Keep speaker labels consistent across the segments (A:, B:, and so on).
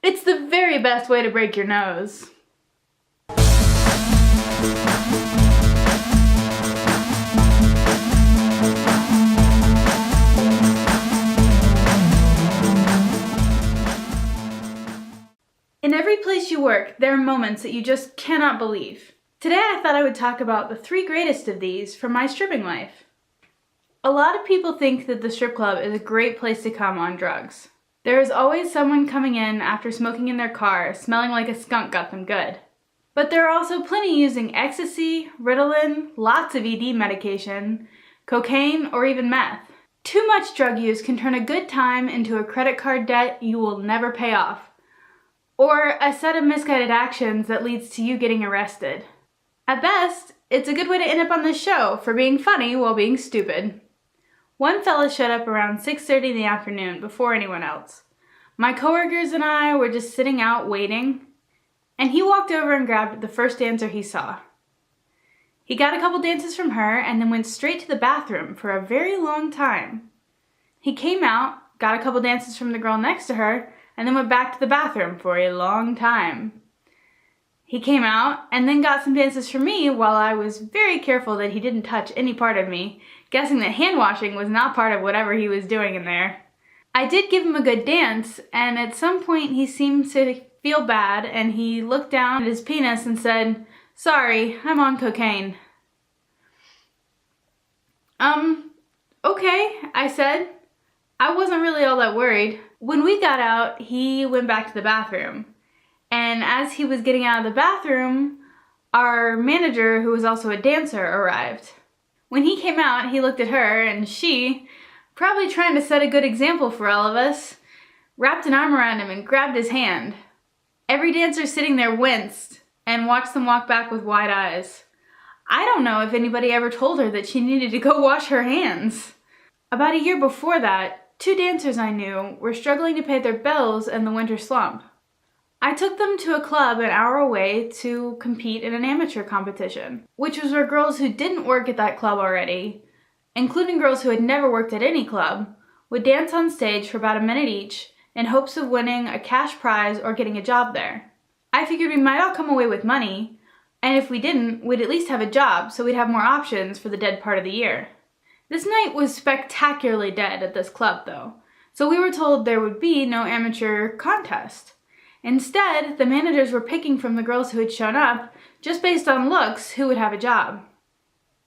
A: It's the very best way to break your nose. In every place you work, there are moments that you just cannot believe. Today I thought I would talk about the 3 greatest of these from my stripping life. A lot of people think that the strip club is a great place to come on drugs. There is always someone coming in after smoking in their car, smelling like a skunk got them good. But there are also plenty using ecstasy, Ritalin, lots of ED medication, cocaine, or even meth. Too much drug use can turn a good time into a credit card debt you will never pay off, or a set of misguided actions that leads to you getting arrested. At best, it's a good way to end up on this show for being funny while being stupid. One fella showed up around 6:30 in the afternoon before anyone else. My coworkers and I were just sitting out waiting, and he walked over and grabbed the first dancer he saw. He got a couple dances from her and then went straight to the bathroom for a very long time. He came out, got a couple dances from the girl next to her, and then went back to the bathroom for a long time. He came out and then got some dances from me while I was very careful that he didn't touch any part of me, guessing that hand washing was not part of whatever he was doing in there. I did give him a good dance, and at some point he seemed to feel bad and he looked down at his penis and said, "Sorry, I'm on cocaine." Okay, I said. I wasn't really all that worried. When we got out, he went back to the bathroom. And as he was getting out of the bathroom, our manager, who was also a dancer, arrived. When he came out, he looked at her, and she, probably trying to set a good example for all of us, wrapped an arm around him and grabbed his hand. Every dancer sitting there winced and watched them walk back with wide eyes. I don't know if anybody ever told her that she needed to go wash her hands. About a year before that, 2 dancers I knew were struggling to pay their bills in the winter slump. I took them to a club an hour away to compete in an amateur competition, which was where girls who didn't work at that club already, including girls who had never worked at any club, would dance on stage for about a minute each in hopes of winning a cash prize or getting a job there. I figured we might all come away with money, and if we didn't, we'd at least have a job so we'd have more options for the dead part of the year. This night was spectacularly dead at this club though, so we were told there would be no amateur contest. Instead, the managers were picking from the girls who had shown up, just based on looks, who would have a job.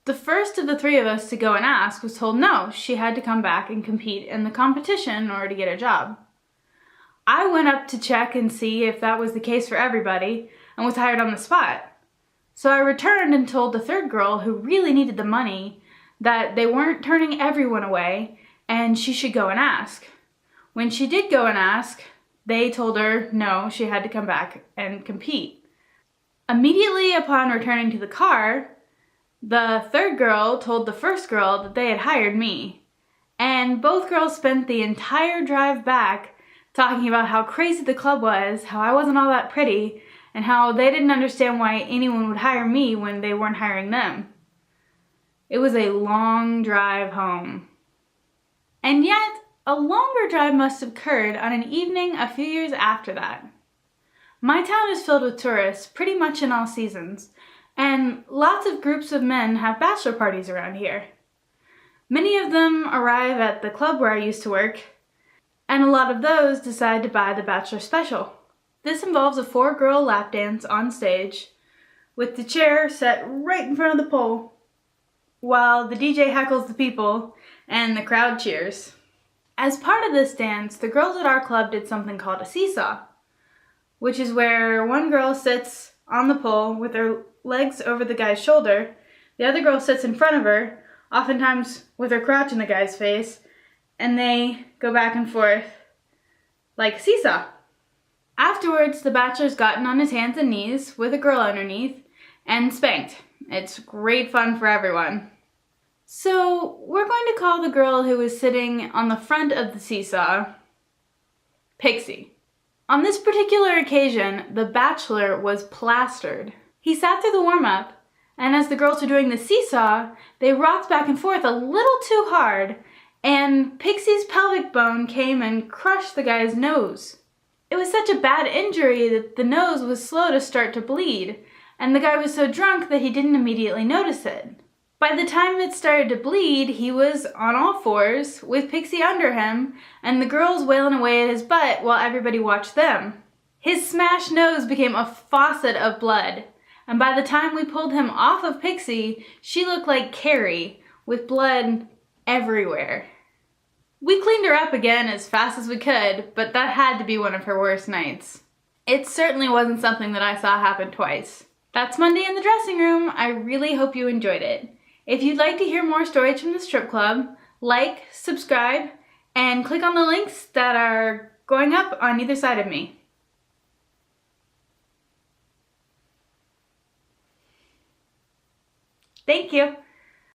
A: The first of the 3 of us to go and ask was told no, she had to come back and compete in the competition in order to get a job. I went up to check and see if that was the case for everybody, and was hired on the spot. So I returned and told the 3rd girl, who really needed the money, that they weren't turning everyone away, and she should go and ask. When she did go and ask, they told her no, she had to come back and compete. Immediately upon returning to the car, the 3rd girl told the 1st girl that they had hired me. And both girls spent the entire drive back talking about how crazy the club was, how I wasn't all that pretty, and how they didn't understand why anyone would hire me when they weren't hiring them. It was a long drive home. And yet, a longer drive must have occurred on an evening a few years after that. My town is filled with tourists pretty much in all seasons, and lots of groups of men have bachelor parties around here. Many of them arrive at the club where I used to work, and a lot of those decide to buy the bachelor special. This involves a 4-girl lap dance on stage, with the chair set right in front of the pole, while the DJ heckles the people and the crowd cheers. As part of this dance, the girls at our club did something called a seesaw, which is where one girl sits on the pole with her legs over the guy's shoulder, the other girl sits in front of her, oftentimes with her crotch in the guy's face, and they go back and forth like a seesaw. Afterwards, the bachelor's gotten on his hands and knees with a girl underneath and spanked. It's great fun for everyone. So we're going to call the girl who was sitting on the front of the seesaw Pixie. On this particular occasion, the bachelor was plastered. He sat through the warm-up, and as the girls were doing the seesaw, they rocked back and forth a little too hard, and Pixie's pelvic bone came and crushed the guy's nose. It was such a bad injury that the nose was slow to start to bleed, and the guy was so drunk that he didn't immediately notice it. By the time it started to bleed, he was on all fours, with Pixie under him, and the girls wailing away at his butt while everybody watched them. His smashed nose became a faucet of blood, and by the time we pulled him off of Pixie, she looked like Carrie, with blood everywhere. We cleaned her up again as fast as we could, but that had to be one of her worst nights. It certainly wasn't something that I saw happen twice. That's Monday in the dressing room. I really hope you enjoyed it. If you'd like to hear more stories from the strip club, like, subscribe, and click on the links that are going up on either side of me. Thank you.